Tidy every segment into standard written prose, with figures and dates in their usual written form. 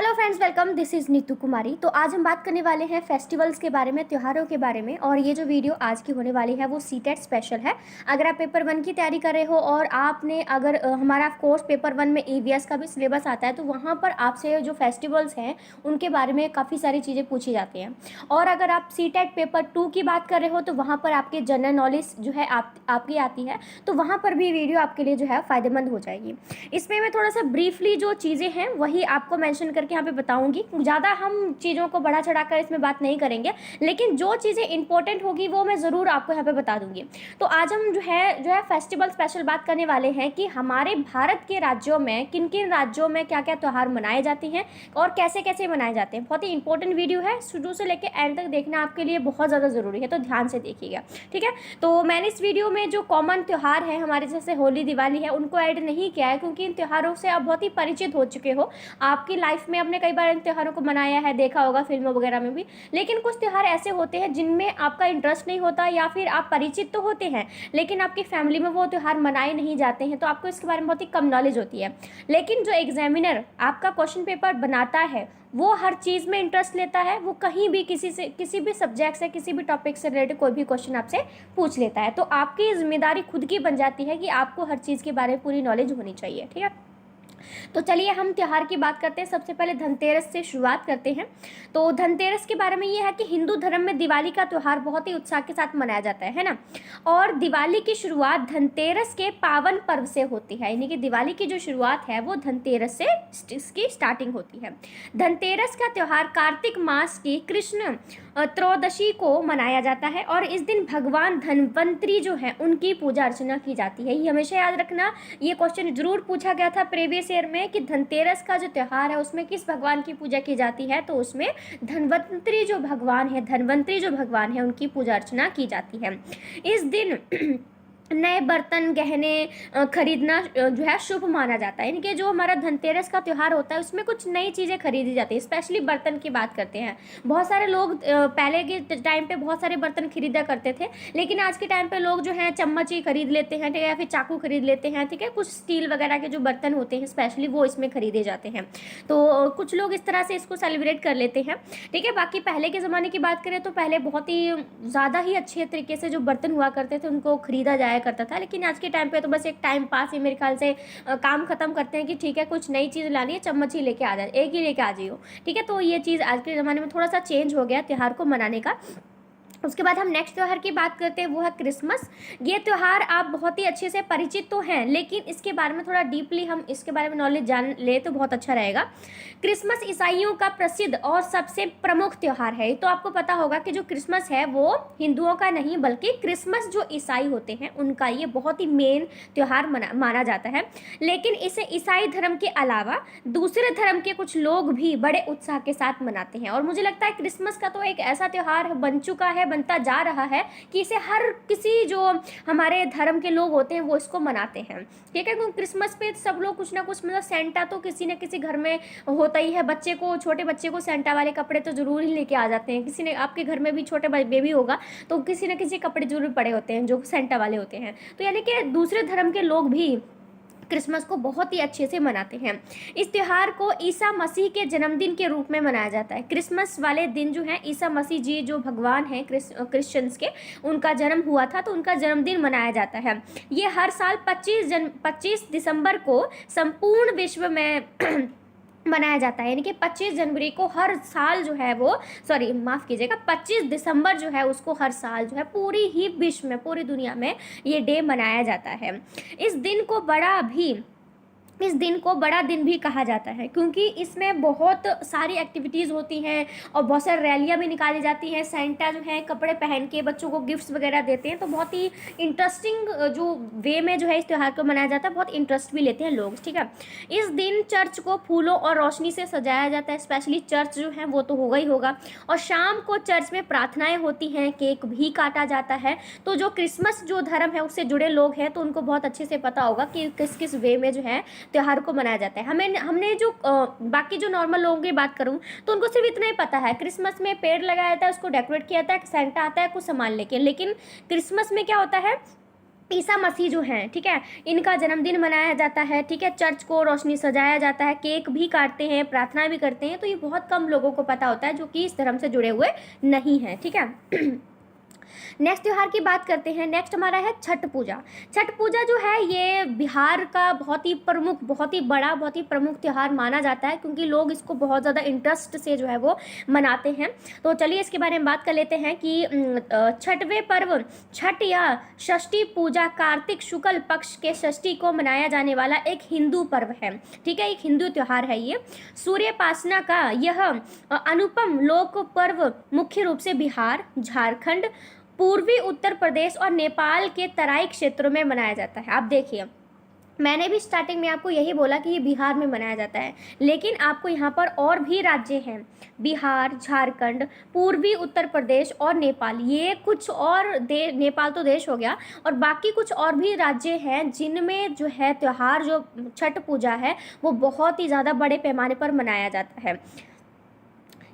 Hello friends, welcome. This is Neetu Kumari. तो आज हम बात करने वाले हैं फेस्टिवल्स के बारे में, त्योहारों के बारे में। और ये जो वीडियो आज की होने वाली है वो सीटेट स्पेशल है। अगर आप पेपर 1 की तैयारी कर रहे हो और आपने अगर हमारा कोर्स पेपर 1 में ईवीएस का भी सिलेबस आता है, तो वहाँ पर आपसे जो फेस्टिवल्स हैं उनके बारे में काफ़ी सारी चीज़ें पूछी जाती हैं। और अगर आप सीटेट पेपर 2 की बात कर रहे हो तो वहाँ पर आपके जनरल नॉलेज जो है आपकी आती है, तो वहाँ पर भी वीडियो आपके लिए जो है फ़ायदेमंद हो जाएगी। इसमें मैं थोड़ा सा ब्रीफली जो चीज़ें हैं वही आपको मेंशन करके यहाँ पे बताऊंगी। ज़्यादा हम चीज़ों को बढ़ा चढ़ाकर इसमें बात नहीं करेंगे, लेकिन जो चीज़ें इंपॉर्टेंट होगी वो मैं ज़रूर आपको यहाँ पे बता दूंगी। तो आज हम जो है फेस्टिवल स्पेशल बात करने वाले हैं कि हमारे भारत के राज्यों में किन किन राज्यों में क्या क्या त्यौहार मनाए जाते हैं और कैसे कैसे मनाए जाते हैं। बहुत ही इंपॉर्टेंट वीडियो है, शुरू से लेकर एंड तक देखना आपके लिए बहुत ज़्यादा ज़रूरी है, तो ध्यान से देखिएगा, ठीक है। तो मैंने इस वीडियो में जो कॉमन त्यौहार है हमारे, जैसे होली दिवाली है, उनको ऐड नहीं किया है क्योंकि इन त्योहारों से आप बहुत ही परिचित हो चुके हो। आपकी लाइफ में आपने कई बार इन त्योहारों को मनाया है, देखा होगा फिल्मों वगैरह में भी। लेकिन कुछ त्यौहार ऐसे होते हैं जिनमें आपका इंटरेस्ट नहीं होता, या फिर आप परिचित तो होते हैं लेकिन आपकी फैमिली में वो त्यौहार मनाए नहीं जाते हैं, तो आपको इसके बारे में बहुत ही कम नॉलेज होती है। लेकिन जो एग्जामिनर आपका क्वेश्चन पेपर बनाता है वो हर चीज़ में इंटरेस्ट लेता है, वो कहीं भी किसी भी सब्जेक्ट से, किसी भी टॉपिक से रिलेटेड कोई भी क्वेश्चन आपसे पूछ लेता है। तो आपकी जिम्मेदारी खुद की बन जाती है कि आपको हर चीज़ के बारे में पूरी नॉलेज होनी चाहिए, ठीक है। तो चलिए हम त्यौहार की बात करते हैं। सबसे पहले धनतेरस से शुरुआत करते हैं। तो धनतेरस के बारे में ये है कि हिंदू धर्म में दिवाली का त्यौहार बहुत ही उत्साह के साथ मनाया जाता है ना। और दिवाली की शुरुआत धनतेरस के पावन पर्व से होती है, यानी कि दिवाली की जो शुरुआत है वो धनतेरस से इसकी स्टार्टिंग होती है। धनतेरस का त्यौहार कार्तिक मास की कृष्ण त्रयोदशी को मनाया जाता है और इस दिन भगवान धन्वंतरी जो है उनकी पूजा अर्चना की जाती है। ये हमेशा याद रखना, ये क्वेश्चन जरूर पूछा गया था प्रीवियस ईयर में कि धनतेरस का जो त्यौहार है उसमें किस भगवान की पूजा की जाती है, तो उसमें धन्वंतरी जो भगवान है उनकी पूजा अर्चना की जाती है। इस दिन नए बर्तन गहने खरीदना जो है शुभ माना जाता है। यानी कि जो हमारा धनतेरस का त्यौहार होता है उसमें कुछ नई चीज़ें खरीदी जाती है। स्पेशली बर्तन की बात करते हैं, बहुत सारे लोग पहले के टाइम पे बहुत सारे बर्तन खरीदा करते थे, लेकिन आज के टाइम पे लोग जो है चम्मच ही खरीद लेते हैं, ठीक है, या फिर चाकू खरीद लेते हैं, ठीक है। कुछ स्टील वगैरह के जो बर्तन होते हैं स्पेशली वो इसमें खरीदे जाते हैं। तो कुछ लोग इस तरह से इसको सेलिब्रेट कर लेते हैं, ठीक है। बाकी पहले के ज़माने की बात करें तो पहले बहुत ही ज़्यादा ही अच्छे तरीके से जो बर्तन हुआ करते थे उनको खरीदा जाया करता था। लेकिन आज के टाइम पे तो बस एक टाइम पास ही मेरे ख्याल से काम खत्म करते हैं कि ठीक है कुछ नई चीज़ लानी है, चम्मच ही लेके आ जाए, एक ही लेके आ जाइयो, ठीक है। तो ये चीज़ आज के ज़माने में थोड़ा सा चेंज हो गया त्यौहार को मनाने का। उसके बाद हम नेक्स्ट त्यौहार की बात करते हैं, वो है क्रिसमस। ये त्यौहार आप बहुत ही अच्छे से परिचित तो हैं, लेकिन इसके बारे में थोड़ा डीपली हम इसके बारे में नॉलेज जान ले तो बहुत अच्छा रहेगा। क्रिसमस ईसाइयों का प्रसिद्ध और सबसे प्रमुख त्यौहार है। तो आपको पता होगा कि जो क्रिसमस है वो हिंदुओं का नहीं बल्कि क्रिसमस जो ईसाई होते हैं उनका ये बहुत ही मेन त्यौहार माना जाता है। लेकिन इसे ईसाई धर्म के अलावा दूसरे धर्म के कुछ लोग भी बड़े उत्साह के साथ मनाते हैं। और मुझे लगता है क्रिसमस का तो एक ऐसा त्यौहार बन चुका है, बनता जा रहा है कि इसे हर किसी जो हमारे धर्म के लोग होते हैं वो इसको मनाते हैं, ठीक है। क्योंकि क्रिसमस पे सब लोग कुछ ना कुछ, मतलब सेंटा तो किसी न किसी घर में होता ही है। बच्चे को, छोटे बच्चे को सेंटा वाले कपड़े तो जरूर ही लेके आ जाते हैं। किसी ने, आपके घर में भी छोटे बेबी होगा तो किसी न किसी कपड़े जरूर पड़े होते हैं जो सेंटा वाले होते हैं। तो यानी कि दूसरे धर्म के लोग भी क्रिसमस को बहुत ही अच्छे से मनाते हैं। इस त्यौहार को ईसा मसीह के जन्मदिन के रूप में मनाया जाता है। क्रिसमस वाले दिन जो है ईसा मसीह जी जो भगवान हैं क्रिश्चियंस के, उनका जन्म हुआ था तो उनका जन्मदिन मनाया जाता है। ये हर साल 25 दिसंबर को संपूर्ण विश्व में मनाया जाता है। यानी कि 25 जनवरी को हर साल जो है वो, सॉरी माफ़ कीजिएगा, 25 दिसंबर जो है उसको हर साल जो है पूरी ही विश्व में, पूरी दुनिया में ये डे मनाया जाता है। इस दिन को बड़ा दिन भी कहा जाता है क्योंकि इसमें बहुत सारी एक्टिविटीज़ होती हैं और बहुत सारी रैलियाँ भी निकाली जाती हैं। सेंटा जो है कपड़े पहन के बच्चों को गिफ्ट्स वगैरह देते हैं, तो बहुत ही इंटरेस्टिंग जो वे में जो है इस त्यौहार को मनाया जाता है, बहुत इंटरेस्ट भी लेते हैं लोग, ठीक है। इस दिन चर्च को फूलों और रोशनी से सजाया जाता है। स्पेशली चर्च जो है वो तो होगा ही होगा। और शाम को चर्च में प्रार्थनाएँ होती हैं, केक भी काटा जाता है। तो जो क्रिसमस जो धर्म है उससे जुड़े लोग हैं तो उनको बहुत अच्छे से पता होगा कि किस किस वे में जो है त्यौहार को मनाया जाता है। हमने जो बाकी जो नॉर्मल लोगों की बात करूं तो उनको सिर्फ इतना ही पता है, क्रिसमस में पेड़ लगाया जाता है, उसको डेकोरेट किया जाता है, सेंटा आता है कुछ सामान लेके। लेकिन क्रिसमस में क्या होता है, ईसा मसीह जो हैं, ठीक है, इनका जन्मदिन मनाया जाता है, ठीक है, चर्च को रोशनी सजाया जाता है, केक भी काटते हैं, प्रार्थना भी करते हैं। तो ये बहुत कम लोगों को पता होता है जो कि इस धर्म से जुड़े हुए नहीं हैं, ठीक है। नेक्स्ट त्यौहार की बात करते हैं। नेक्स्ट हमारा है छठ पूजा। छठ पूजा जो है ये बिहार का बहुत ही प्रमुख, बहुत ही बड़ा, बहुत ही प्रमुख त्यौहार माना जाता है, क्योंकि लोग इसको बहुत ज़्यादा इंटरेस्ट से जो है वो मनाते हैं। तो चलिए इसके बारे में बात कर लेते हैं कि छठवें पर्व छठ या षष्ठी पूजा कार्तिक शुक्ल पक्ष के षष्ठी को मनाया जाने वाला एक हिंदू पर्व है, ठीक है, एक हिंदू त्यौहार है ये। सूर्योपासना का यह अनुपम लोक पर्व मुख्य रूप से बिहार, झारखंड, पूर्वी उत्तर प्रदेश और नेपाल के तराई क्षेत्रों में मनाया जाता है। आप देखिए, मैंने भी स्टार्टिंग में आपको यही बोला कि ये बिहार में मनाया जाता है, लेकिन आपको यहाँ पर और भी राज्य हैं, बिहार, झारखंड, पूर्वी उत्तर प्रदेश और नेपाल, ये कुछ और नेपाल तो देश हो गया, और बाकी कुछ और भी राज्य हैं जिनमें जो है त्यौहार, जो छठ पूजा है, वो बहुत ही ज़्यादा बड़े पैमाने पर मनाया जाता है।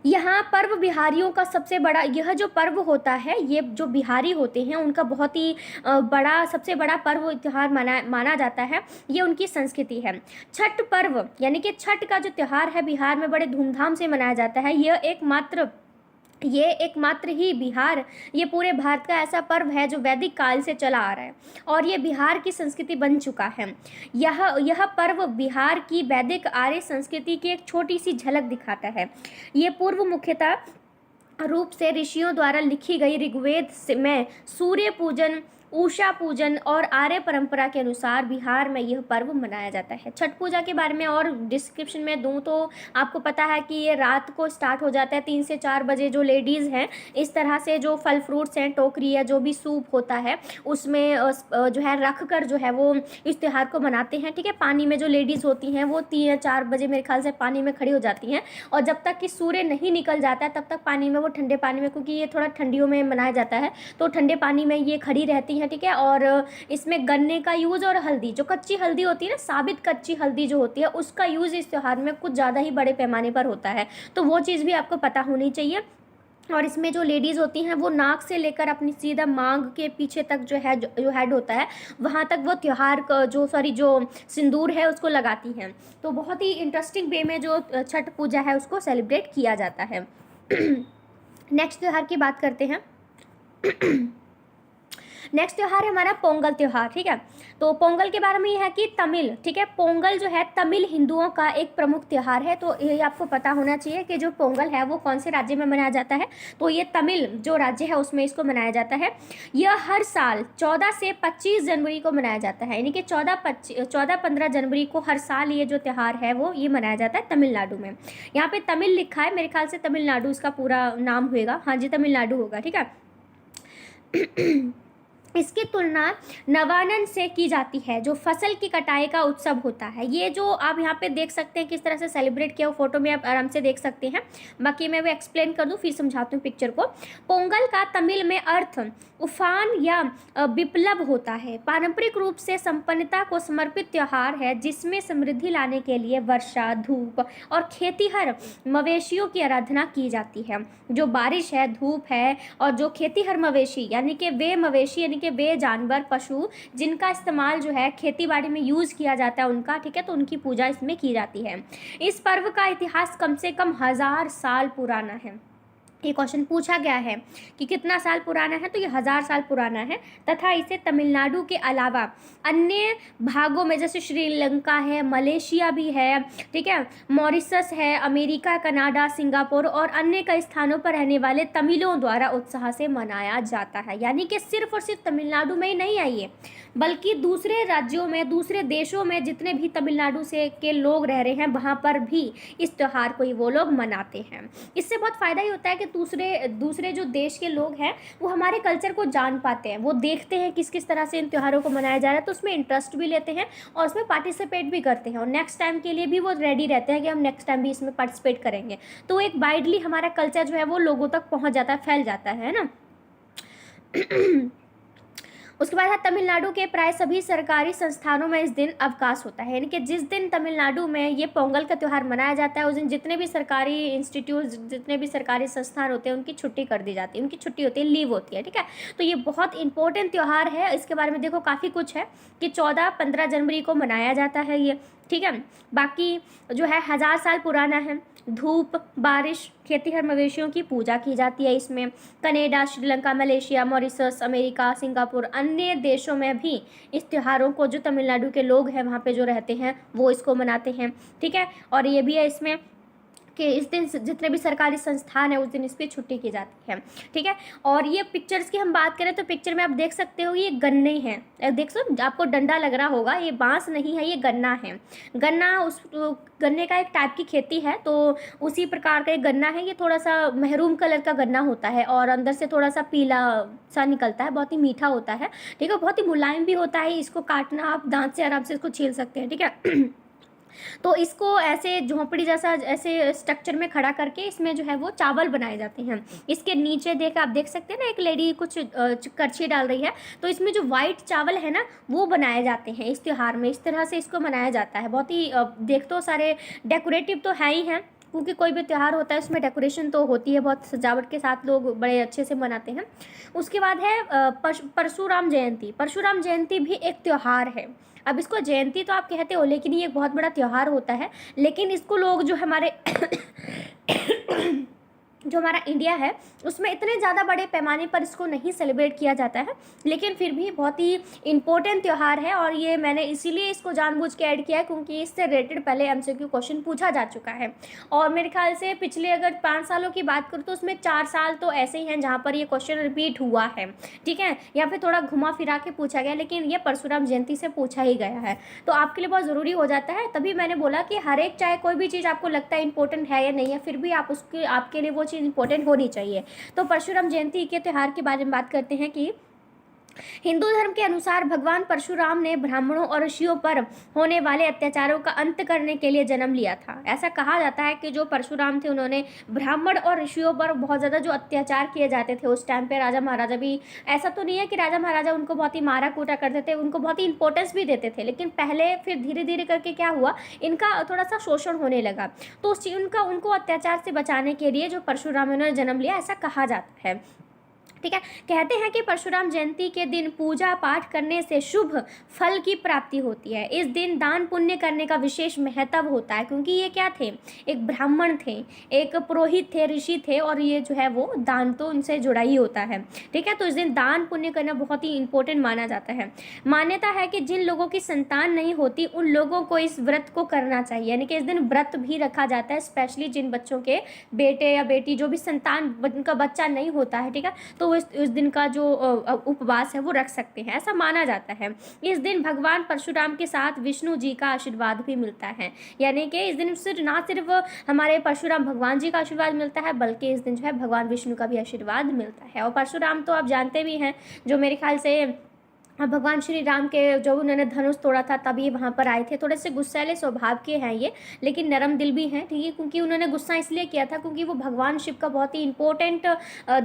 यहाँ पर्व बिहारियों का सबसे बड़ा, यह जो पर्व होता है, ये जो बिहारी होते हैं उनका बहुत ही बड़ा, सबसे बड़ा पर्व त्यौहार माना जाता है। ये उनकी संस्कृति है। छठ पर्व यानी कि छठ का जो त्यौहार है बिहार में बड़े धूमधाम से मनाया जाता है। ये एकमात्र ही बिहार, ये पूरे भारत का ऐसा पर्व है जो वैदिक काल से चला आ रहा है और ये बिहार की संस्कृति बन चुका है। यह पर्व बिहार की वैदिक आर्य संस्कृति की एक छोटी सी झलक दिखाता है। ये पूर्व मुख्यतः रूप से ऋषियों द्वारा लिखी गई ऋग्वेद में सूर्य पूजन, उषा पूजन और आर्य परंपरा के अनुसार बिहार में यह पर्व मनाया जाता है। छठ पूजा के बारे में और डिस्क्रिप्शन में दूं तो आपको पता है कि ये रात को स्टार्ट हो जाता है 3 से 4 बजे। जो लेडीज़ हैं इस तरह से जो फल फ्रूट्स हैं, टोकरी या जो भी सूप होता है उसमें जो है रख कर जो है वो इस त्यौहार को मनाते हैं, ठीक है। पानी में जो लेडीज़ होती हैं वो 3 या 4 बजे मेरे ख्याल से पानी में खड़ी हो जाती हैं, और जब तक कि सूर्य नहीं निकल जाता है तब तक पानी में, वो ठंडे पानी में, क्योंकि ये थोड़ा ठंडियों में मनाया जाता है, तो ठंडे पानी में ये खड़ी रहती हैं, ठीक है। और इसमें गन्ने का यूज़ और हल्दी, जो कच्ची हल्दी होती है ना, साबित कच्ची हल्दी जो होती है, उसका यूज़ इस त्यौहार में कुछ ज़्यादा ही बड़े पैमाने पर होता है, तो वो चीज़ भी आपको पता होनी चाहिए। और इसमें जो लेडीज़ होती हैं वो नाक से लेकर अपनी सीधा मांग के पीछे तक जो है, जो हेड होता है वहाँ तक वो त्यौहार का जो सिंदूर है उसको लगाती हैं। तो बहुत ही इंटरेस्टिंग वे में जो छठ पूजा है उसको सेलिब्रेट किया जाता है। नेक्स्ट त्यौहार की बात करते हैं। नेक्स्ट त्यौहार है हमारा पोंगल त्यौहार, ठीक है। तो पोंगल के बारे में ये है कि तमिल, ठीक है, पोंगल जो है तमिल हिंदुओं का एक प्रमुख त्यौहार है। तो ये आपको पता होना चाहिए कि जो पोंगल है वो कौन से राज्य में मनाया जाता है। तो ये तमिल जो राज्य है उसमें इसको मनाया जाता है। यह हर साल 14 से 25 जनवरी को मनाया जाता है, यानी कि 14-15 जनवरी को हर साल ये जो त्यौहार है वो ये मनाया जाता है तमिलनाडु में। यहाँ पे तमिल लिखा है, मेरे ख्याल से तमिलनाडु इसका पूरा नाम होगा, हाँ जी तमिलनाडु होगा, ठीक है। इसकी तुलना नवान्न से की जाती है, जो फसल की कटाई का उत्सव होता है। ये जो आप यहाँ पे देख सकते हैं किस तरह से सेलिब्रेट किया, वो फोटो में आप आराम से देख सकते हैं। बाकी मैं वो एक्सप्लेन कर दूँ, फिर समझाती हूँ पिक्चर को। पोंगल का तमिल में अर्थ उफान या विप्लव होता है। पारंपरिक रूप से संपन्नता को समर्पित त्यौहार है जिसमें समृद्धि लाने के लिए वर्षा, धूप और खेतीहर मवेशियों की आराधना की जाती है। जो बारिश है, धूप है, और जो खेतीहर मवेशी यानी कि वे मवेशी यानी कि वे जानवर, पशु जिनका इस्तेमाल जो है खेती बाड़ी में यूज़ किया जाता है उनका, ठीक है, तो उनकी पूजा इसमें की जाती है। इस पर्व का इतिहास कम से कम 1000 साल पुराना है। ये क्वेश्चन पूछा गया है कि कितना साल पुराना है, तो ये 1000 साल पुराना है, तथा इसे तमिलनाडु के अलावा अन्य भागों में जैसे श्रीलंका है, मलेशिया भी है, ठीक है, मॉरिशस है, अमेरिका, कनाडा, सिंगापुर और अन्य कई स्थानों पर रहने वाले तमिलों द्वारा उत्साह से मनाया जाता है। यानी कि सिर्फ और सिर्फ तमिलनाडु में ही नहीं आई है, बल्कि दूसरे राज्यों में, दूसरे देशों में जितने भी तमिलनाडु से के लोग रह रहे हैं वहाँ पर भी इस त्यौहार को ही वो लोग मनाते हैं। इससे बहुत फ़ायदा ही होता है कि दूसरे जो देश के लोग हैं वो हमारे कल्चर को जान पाते हैं, वो देखते हैं किस किस तरह से इन त्योहारों को मनाया जा रहा है, तो उसमें इंटरेस्ट भी लेते हैं और उसमें पार्टिसिपेट भी करते हैं, और नेक्स्ट टाइम के लिए भी वो रेडी रहते हैं कि हम नेक्स्ट टाइम भी इसमें पार्टिसिपेट करेंगे। तो एक वाइडली हमारा कल्चर जो है वो लोगों तक पहुँच जाता है, फैल जाता है ना। उसके बाद है तमिलनाडु के प्राय सभी सरकारी संस्थानों में इस दिन अवकाश होता है, यानी कि जिस दिन तमिलनाडु में ये पोंगल का त्यौहार मनाया जाता है उस दिन जितने भी सरकारी इंस्टीट्यूट, जितने भी सरकारी संस्थान होते हैं उनकी छुट्टी कर दी जाती है, उनकी छुट्टी होती है, लीव होती है, ठीक है। तो ये बहुत इंपॉर्टेंट त्यौहार है, इसके बारे में देखो काफ़ी कुछ है कि 14-15 जनवरी को मनाया जाता है ये, ठीक है। बाकी जो है 1000 साल पुराना है। धूप, बारिश, खेतीहर मवेशियों की पूजा की जाती है इसमें। Canada, Sri Lanka, Malaysia, Mauritius, America, Singapore, अन्य देशों में भी इस त्योहारों को जो तमिलनाडु के लोग हैं वहाँ पे जो रहते हैं वो इसको मनाते हैं, ठीक है। और ये भी है इसमें कि इस दिन जितने भी सरकारी संस्थान है उस दिन इस पर छुट्टी की जाती है, ठीक है। और ये पिक्चर्स की हम बात करें तो पिक्चर में आप देख सकते हो ये गन्ने हैं, देख सो आपको डंडा लग रहा होगा, ये बांस नहीं है, ये गन्ना है। गन्ना उस गन्ने का एक टाइप की खेती है, तो उसी प्रकार का एक गन्ना है। ये थोड़ा सा महरून कलर का गन्ना होता है और अंदर से थोड़ा सा पीला सा निकलता है, बहुत ही मीठा होता है, ठीक है। बहुत ही मुलायम भी होता है, इसको काटना आप दांत से आराम से इसको छील सकते हैं, ठीक है। तो इसको ऐसे झोंपड़ी जैसा ऐसे स्ट्रक्चर में खड़ा करके इसमें जो है वो चावल बनाए जाते हैं। इसके नीचे आप देख सकते हैं ना, एक लेडी कुछ करछी डाल रही है, तो इसमें जो वाइट चावल है ना वो बनाए जाते हैं इस त्यौहार में। इस तरह से इसको मनाया जाता है। बहुत ही देख तो सारे डेकोरेटिव तो है ही हैं, क्योंकि कोई भी त्यौहार होता है उसमें डेकोरेशन तो होती है, बहुत सजावट के साथ लोग बड़े अच्छे से मनाते हैं। उसके बाद है परशुराम जयंती। परशुराम जयंती भी एक त्यौहार है। अब इसको जयंती तो आप कहते हो, लेकिन ये एक बहुत बड़ा त्यौहार होता है। लेकिन इसको लोग जो हमारे जो हमारा इंडिया है उसमें इतने ज़्यादा बड़े पैमाने पर इसको नहीं सेलिब्रेट किया जाता है, लेकिन फिर भी बहुत ही इम्पोर्टेंट त्यौहार है। और ये मैंने इसीलिए इसको जानबूझ के ऐड किया है क्योंकि इससे रिलेटेड पहले MCQ क्वेश्चन पूछा जा चुका है। और मेरे ख्याल से पिछले अगर 5 सालों की बात करूँ तो उसमें 4 साल तो ऐसे ही हैं जहाँ पर ये क्वेश्चन रिपीट हुआ है, ठीक है, या फिर थोड़ा घुमा फिरा के पूछा गया, लेकिन ये परशुराम जयंती से पूछा ही गया है। तो आपके लिए बहुत ज़रूरी हो जाता है। तभी मैंने बोला कि हर एक, चाहे कोई भी चीज़ आपको लगता है इंपॉर्टेंट है या नहीं है, फिर भी आप उसके आपके लिए वो चीज़ इंपॉर्टेंट होनी चाहिए। तो परशुराम जयंती के त्यौहार के बारे में बात करते हैं कि हिंदू धर्म के अनुसार भगवान परशुराम ने ब्राह्मणों और ऋषियों पर होने वाले अत्याचारों का अंत करने के लिए जन्म लिया था। ऐसा कहा जाता है कि जो परशुराम थे उन्होंने ब्राह्मण और ऋषियों पर बहुत ज़्यादा जो अत्याचार किए जाते थे उस टाइम पे, राजा महाराजा भी, ऐसा तो नहीं है कि राजा महाराजा उनको बहुत ही मारा कूटा करते थे, उनको बहुत ही इंपॉर्टेंस भी देते थे, लेकिन पहले फिर धीरे धीरे करके क्या हुआ, इनका थोड़ा सा शोषण होने लगा। तो उस उनको अत्याचार से बचाने के लिए जो परशुराम ने जन्म लिया, ऐसा कहा जाता है, ठीक है। कहते हैं कि परशुराम जयंती के दिन पूजा पाठ करने से शुभ फल की प्राप्ति होती है। इस दिन दान पुण्य करने का विशेष महत्व होता है, क्योंकि ये क्या थे, एक ब्राह्मण थे, एक पुरोहित थे, ऋषि थे, और ये जो है वो दान तो उनसे जुड़ा ही होता है, ठीक है। तो इस दिन दान पुण्य करना बहुत ही इंपॉर्टेंट माना जाता है। मान्यता है कि जिन लोगों की संतान नहीं होती उन लोगों को इस व्रत को करना चाहिए, यानी कि इस दिन व्रत भी रखा जाता है, स्पेशली जिन बच्चों के बेटे या बेटी, जो भी संतान, उनका बच्चा नहीं होता है, ठीक है, तो इस दिन का जो उपवास है वो रख सकते हैं, ऐसा माना जाता है। इस दिन भगवान परशुराम के साथ विष्णु जी का आशीर्वाद भी मिलता है, यानी कि इस दिन ना सिर्फ हमारे परशुराम भगवान जी का आशीर्वाद मिलता है, बल्कि इस दिन जो है भगवान विष्णु का भी आशीर्वाद मिलता है। और परशुराम तो आप जानते भी हैं, जो मेरे ख्याल से भगवान श्री राम के जब उन्होंने धनुष तोड़ा था तब ये वहाँ पर आए थे। थोड़े से गुस्सैले स्वभाव के हैं ये, लेकिन नरम दिल भी हैं, ठीक है, क्योंकि उन्होंने गुस्सा इसलिए किया था क्योंकि वो भगवान शिव का बहुत ही इंपॉर्टेंट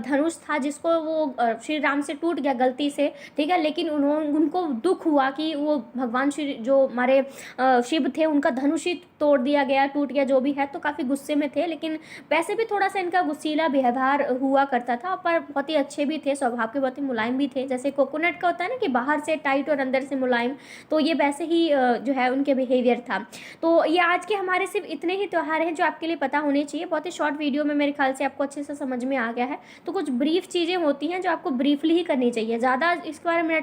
धनुष था, जिसको वो श्री राम से टूट गया गलती से, ठीक है। लेकिन उनको दुख हुआ कि वो भगवान श्री जो हमारे शिव थे उनका धनुष ही तोड़ दिया गया, टूट गया, जो भी है, तो काफ़ी गुस्से में थे। लेकिन वैसे भी थोड़ा सा इनका गुस्सीला व्यवहार हुआ करता था, पर बहुत ही अच्छे भी थे, स्वभाव के बहुत ही मुलायम भी थे। जैसे कोकोनट का होता है ना कि बाहर से टाइट और अंदर से मुलायम, तो ये वैसे ही जो है उनके बिहेवियर था। तो ये आज के हमारे सिर्फ इतने ही त्यौहार हैं जो आपके लिए पता होने चाहिए। बहुत ही शॉर्ट वीडियो में मेरे ख्याल से आपको अच्छे से समझ में आ गया है। तो कुछ ब्रीफ चीज़ें होती हैं जो आपको ब्रीफली ही करनी चाहिए, ज़्यादा इसके बारे में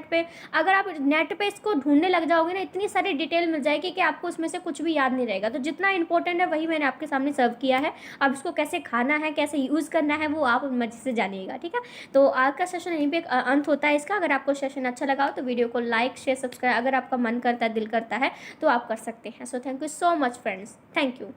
अगर आप नेट पर इसको ढूंढने लग जाओगे ना, इतनी सारी डिटेल मिल जाएगी कि आपको उसमें से कुछ भी याद नहीं रहेगा। तो जितना इंपॉर्टेंट है वही मैंने आपके सामने सर्व किया है। अब इसको कैसे खाना है, कैसे यूज़ करना है, वो आप मर्जी से जानिएगा, ठीक है। तो आज का सेशन यहीं पे अंत होता है इसका। अगर आपको सेशन अच्छा लगा हो तो वीडियो को लाइक, शेयर, सब्सक्राइब, अगर आपका मन करता है, दिल करता है, तो आप कर सकते हैं। So thank you so much friends, thank you.